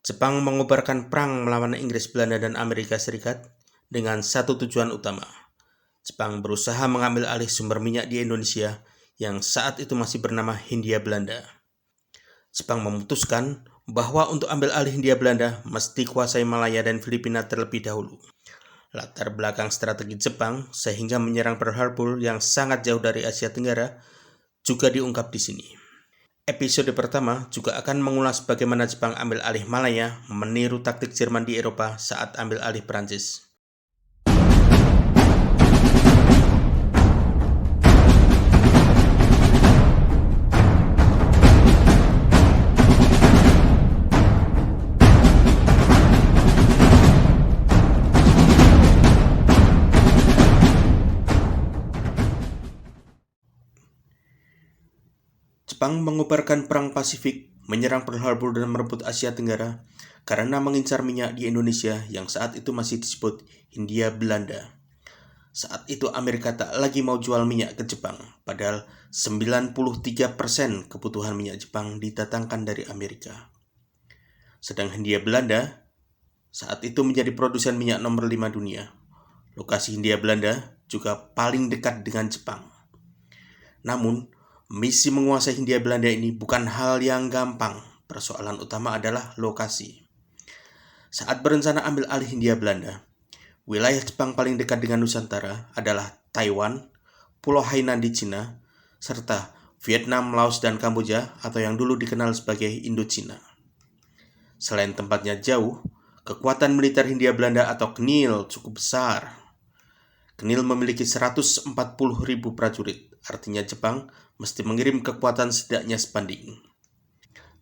Jepang mengobarkan perang melawan Inggris, Belanda, dan Amerika Serikat dengan satu tujuan utama. Jepang berusaha mengambil alih sumber minyak di Indonesia yang saat itu masih bernama Hindia Belanda. Jepang memutuskan bahwa untuk ambil alih Hindia Belanda mesti kuasai Malaya dan Filipina terlebih dahulu. Latar belakang strategi Jepang sehingga menyerang Pearl Harbor yang sangat jauh dari Asia Tenggara juga diungkap di sini. Episode pertama juga akan mengulas bagaimana Jepang ambil alih Malaya meniru taktik Jerman di Eropa saat ambil alih Prancis. Jepang mengobarkan Perang Pasifik, menyerang Pearl Harbor dan merebut Asia Tenggara karena mengincar minyak di Indonesia yang saat itu masih disebut Hindia Belanda. Saat itu Amerika tak lagi mau jual minyak ke Jepang, padahal 93% kebutuhan minyak Jepang didatangkan dari Amerika. Sedang Hindia Belanda saat itu menjadi produsen minyak nomor 5 dunia. Lokasi Hindia Belanda juga paling dekat dengan Jepang. Namun, misi menguasai Hindia Belanda ini bukan hal yang gampang. Persoalan utama adalah lokasi. Saat berencana ambil alih Hindia Belanda, wilayah Jepang paling dekat dengan Nusantara adalah Taiwan, Pulau Hainan di Cina, serta Vietnam, Laos, dan Kamboja atau yang dulu dikenal sebagai Indochina. Selain tempatnya jauh, kekuatan militer Hindia Belanda atau KNIL cukup besar. KNIL memiliki 140.000 prajurit, artinya Jepang mesti mengirim kekuatan setidaknya sebanding.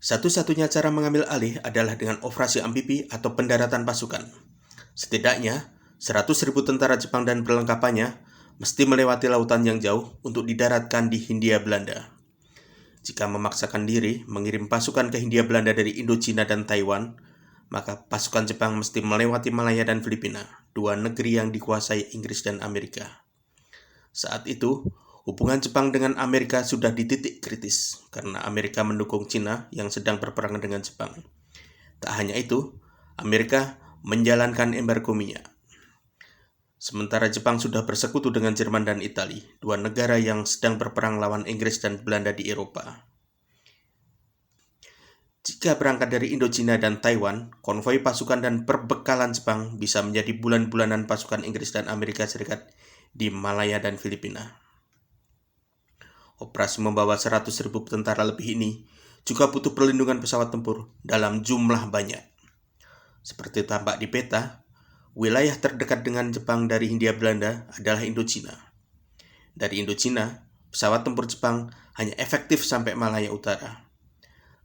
Satu-satunya cara mengambil alih adalah dengan operasi amfibi atau pendaratan pasukan. Setidaknya 100.000 tentara Jepang dan perlengkapannya mesti melewati lautan yang jauh untuk didaratkan di Hindia Belanda. Jika memaksakan diri mengirim pasukan ke Hindia Belanda dari Indochina dan Taiwan, maka pasukan Jepang mesti melewati Malaya dan Filipina, dua negeri yang dikuasai Inggris dan Amerika. Saat itu, hubungan Jepang dengan Amerika sudah di titik kritis karena Amerika mendukung Cina yang sedang berperang dengan Jepang. Tak hanya itu, Amerika menjalankan embargo minyak. Sementara Jepang sudah bersekutu dengan Jerman dan Italia, dua negara yang sedang berperang lawan Inggris dan Belanda di Eropa. Jika berangkat dari Indochina dan Taiwan, konvoi pasukan dan perbekalan Jepang bisa menjadi bulan-bulanan pasukan Inggris dan Amerika Serikat di Malaya dan Filipina. Operasi membawa 100.000 tentara lebih ini juga butuh perlindungan pesawat tempur dalam jumlah banyak. Seperti tampak di peta, wilayah terdekat dengan Jepang dari Hindia Belanda adalah Indochina. Dari Indochina, pesawat tempur Jepang hanya efektif sampai Malaya Utara.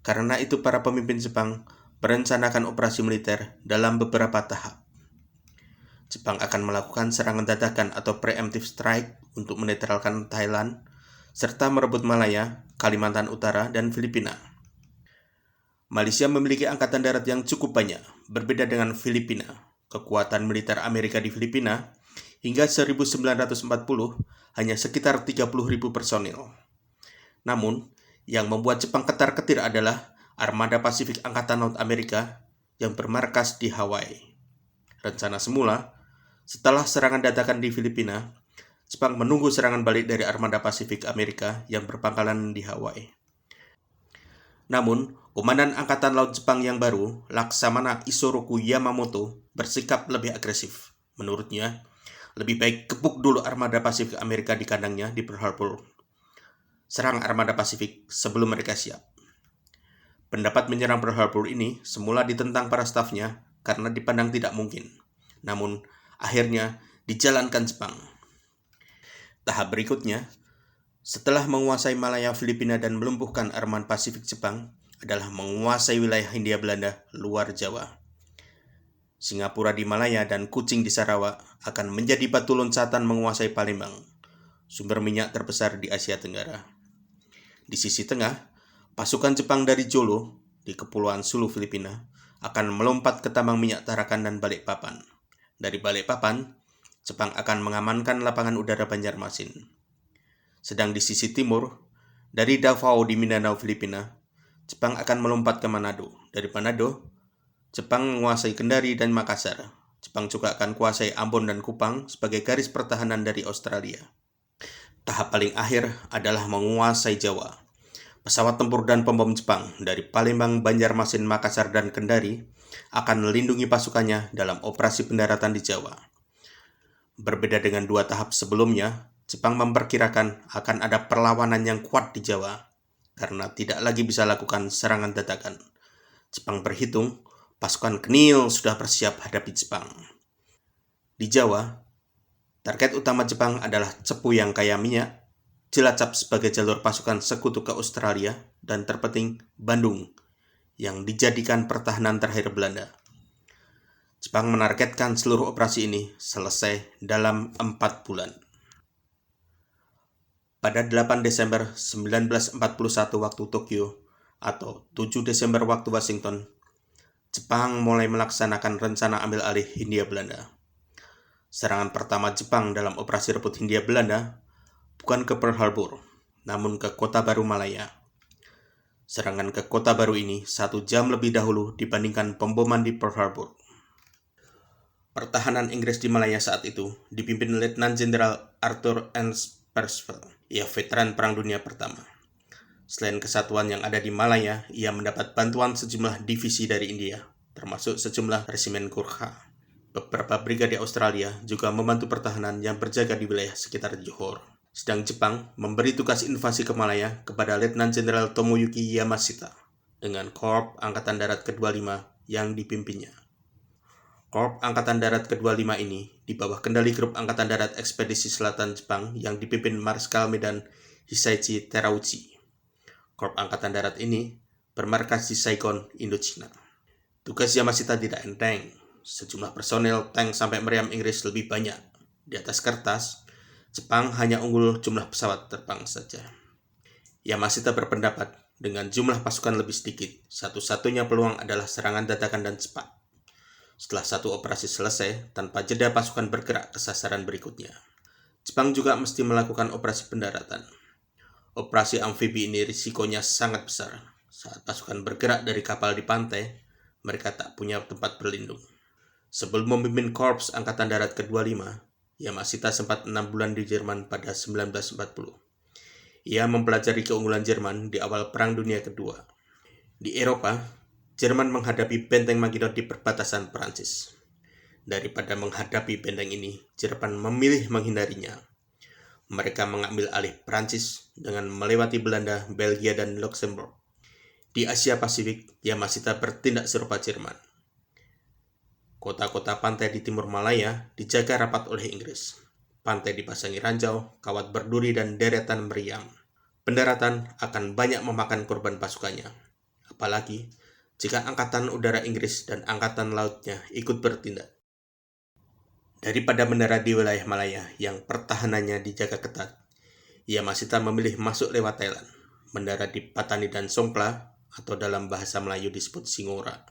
Karena itu para pemimpin Jepang merencanakan operasi militer dalam beberapa tahap. Jepang akan melakukan serangan dadakan atau preemptive strike untuk menetralkan Thailand, serta merebut Malaya, Kalimantan Utara, dan Filipina. Malaysia memiliki angkatan darat yang cukup banyak, berbeda dengan Filipina. Kekuatan militer Amerika di Filipina hingga 1940 hanya sekitar 30.000 personil. Namun, yang membuat Jepang ketar-ketir adalah Armada Pasifik Angkatan Laut Amerika yang bermarkas di Hawaii. Rencana semula, setelah serangan dadakan di Filipina, Jepang menunggu serangan balik dari Armada Pasifik Amerika yang berpangkalan di Hawaii. Namun, Komandan Angkatan Laut Jepang yang baru, Laksamana Isoroku Yamamoto, bersikap lebih agresif. Menurutnya, lebih baik gebuk dulu Armada Pasifik Amerika di kandangnya di Pearl Harbor. Serang Armada Pasifik sebelum mereka siap. Pendapat menyerang Pearl Harbor ini semula ditentang para stafnya karena dipandang tidak mungkin. Namun, akhirnya dijalankan Jepang. Tahap berikutnya, setelah menguasai Malaya, Filipina, dan melumpuhkan Armada Pasifik Jepang, adalah menguasai wilayah Hindia Belanda luar Jawa. Singapura di Malaya dan Kuching di Sarawak akan menjadi batu loncatan menguasai Palembang, sumber minyak terbesar di Asia Tenggara. Di sisi tengah, pasukan Jepang dari Jolo di Kepulauan Sulu, Filipina, akan melompat ke tambang minyak Tarakan dan Balikpapan. Dari Balikpapan, Jepang akan mengamankan lapangan udara Banjarmasin. Sedang di sisi timur, dari Davao di Mindanao, Filipina, Jepang akan melompat ke Manado. Dari Manado, Jepang menguasai Kendari dan Makassar. Jepang juga akan kuasai Ambon dan Kupang sebagai garis pertahanan dari Australia. Tahap paling akhir adalah menguasai Jawa. Pesawat tempur dan pembom Jepang dari Palembang, Banjarmasin, Makassar, dan Kendari akan melindungi pasukannya dalam operasi pendaratan di Jawa. Berbeda dengan 2 tahap sebelumnya, Jepang memperkirakan akan ada perlawanan yang kuat di Jawa karena tidak lagi bisa lakukan serangan dadakan. Jepang berhitung pasukan Knil sudah bersiap hadapi Jepang. Di Jawa, target utama Jepang adalah Cepu yang kaya minyak, Cilacap sebagai jalur pasukan sekutu ke Australia, dan terpenting Bandung yang dijadikan pertahanan terakhir Belanda. Jepang menargetkan seluruh operasi ini selesai dalam 4 bulan. Pada 8 Desember 1941 waktu Tokyo atau 7 Desember waktu Washington, Jepang mulai melaksanakan rencana ambil alih Hindia Belanda. Serangan pertama Jepang dalam operasi rebut Hindia Belanda bukan ke Pearl Harbor, namun ke Kota Baru Malaya. Serangan ke Kota Baru ini 1 jam lebih dahulu dibandingkan pemboman di Pearl Harbor. Pertahanan Inggris di Malaya saat itu dipimpin Letnan Jenderal Arthur Ernst Percival. Ia veteran Perang Dunia Pertama. Selain kesatuan yang ada di Malaya, ia mendapat bantuan sejumlah divisi dari India, termasuk sejumlah resimen Gurkha. Beberapa brigade Australia juga membantu pertahanan yang berjaga di wilayah sekitar Johor. Sedang Jepang memberi tugas invasi ke Malaya kepada Letnan Jenderal Tomoyuki Yamashita dengan Korps Angkatan Darat ke-25 yang dipimpinnya. Korps Angkatan Darat ke-25 ini di bawah kendali Grup Angkatan Darat Ekspedisi Selatan Jepang yang dipimpin Marskal Medan Hisaichi Terauchi. Korps Angkatan Darat ini bermarkas di Saigon, Indochina. Tugas Yamashita tidak enteng. Sejumlah personel, tank sampai meriam Inggris lebih banyak. Di atas kertas, Jepang hanya unggul jumlah pesawat terbang saja. Yamashita berpendapat dengan jumlah pasukan lebih sedikit, satu-satunya peluang adalah serangan dadakan dan cepat. Setelah satu operasi selesai, tanpa jeda pasukan bergerak ke sasaran berikutnya. Jepang juga mesti melakukan operasi pendaratan. Operasi amfibi ini risikonya sangat besar. Saat pasukan bergerak dari kapal di pantai, mereka tak punya tempat berlindung. Sebelum memimpin Korps Angkatan Darat ke-25, Yamashita sempat 6 bulan di Jerman pada 1940. Ia mempelajari keunggulan Jerman di awal Perang Dunia Kedua. Di Eropa, Jerman menghadapi benteng Maginot di perbatasan Perancis. Daripada menghadapi benteng ini, Jerman memilih menghindarinya. Mereka mengambil alih Perancis dengan melewati Belanda, Belgia, dan Luxembourg. Di Asia Pasifik, Yamashita bertindak serupa Jerman. Kota-kota pantai di timur Malaya dijaga rapat oleh Inggris. Pantai dipasangi ranjau, kawat berduri, dan deretan meriam. Pendaratan akan banyak memakan korban pasukannya. Apalagi jika Angkatan Udara Inggris dan Angkatan Lautnya ikut bertindak. Daripada mendarat di wilayah Malaya yang pertahanannya dijaga ketat, Yamashita memilih masuk lewat Thailand, mendarat di Patani dan Songkhla, atau dalam bahasa Melayu disebut Singora.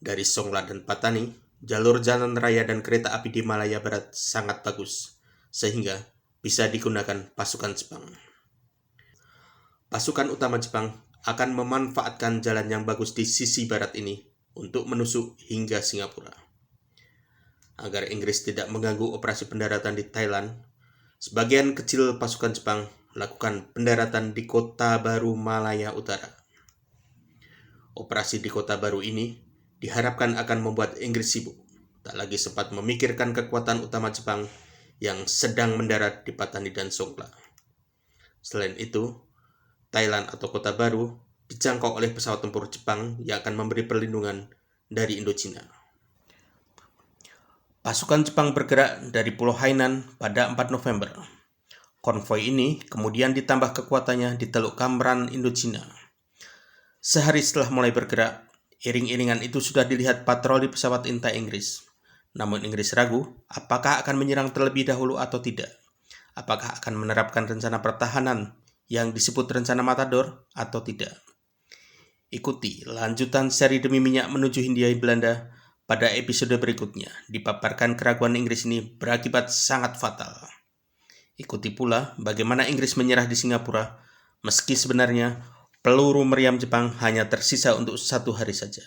Dari Songkhla dan Patani, jalur jalan raya dan kereta api di Malaya Barat sangat bagus, sehingga bisa digunakan pasukan Jepang. Pasukan utama Jepang akan memanfaatkan jalan yang bagus di sisi barat ini untuk menusuk hingga Singapura. Agar Inggris tidak mengganggu operasi pendaratan di Thailand, sebagian kecil pasukan Jepang lakukan pendaratan di Kota Baru Malaya Utara. Operasi di Kota Baru ini diharapkan akan membuat Inggris sibuk, tak lagi sempat memikirkan kekuatan utama Jepang yang sedang mendarat di Patani dan Songkhla. Selain itu, Thailand atau Kota Baru dijangkau oleh pesawat tempur Jepang yang akan memberi perlindungan dari Indochina. Pasukan Jepang bergerak dari Pulau Hainan pada 4 November. Konvoi ini kemudian ditambah kekuatannya di Teluk Cambran, Indochina. Sehari setelah mulai bergerak, iring-iringan itu sudah dilihat patroli pesawat intai Inggris. Namun Inggris ragu apakah akan menyerang terlebih dahulu atau tidak. Apakah akan menerapkan rencana pertahanan yang disebut rencana Matador atau tidak. Ikuti lanjutan seri demi minyak menuju Hindia Belanda pada episode berikutnya. Dipaparkan keraguan Inggris ini berakibat sangat fatal. Ikuti pula bagaimana Inggris menyerah di Singapura, meski sebenarnya peluru meriam Jepang hanya tersisa untuk 1 hari saja.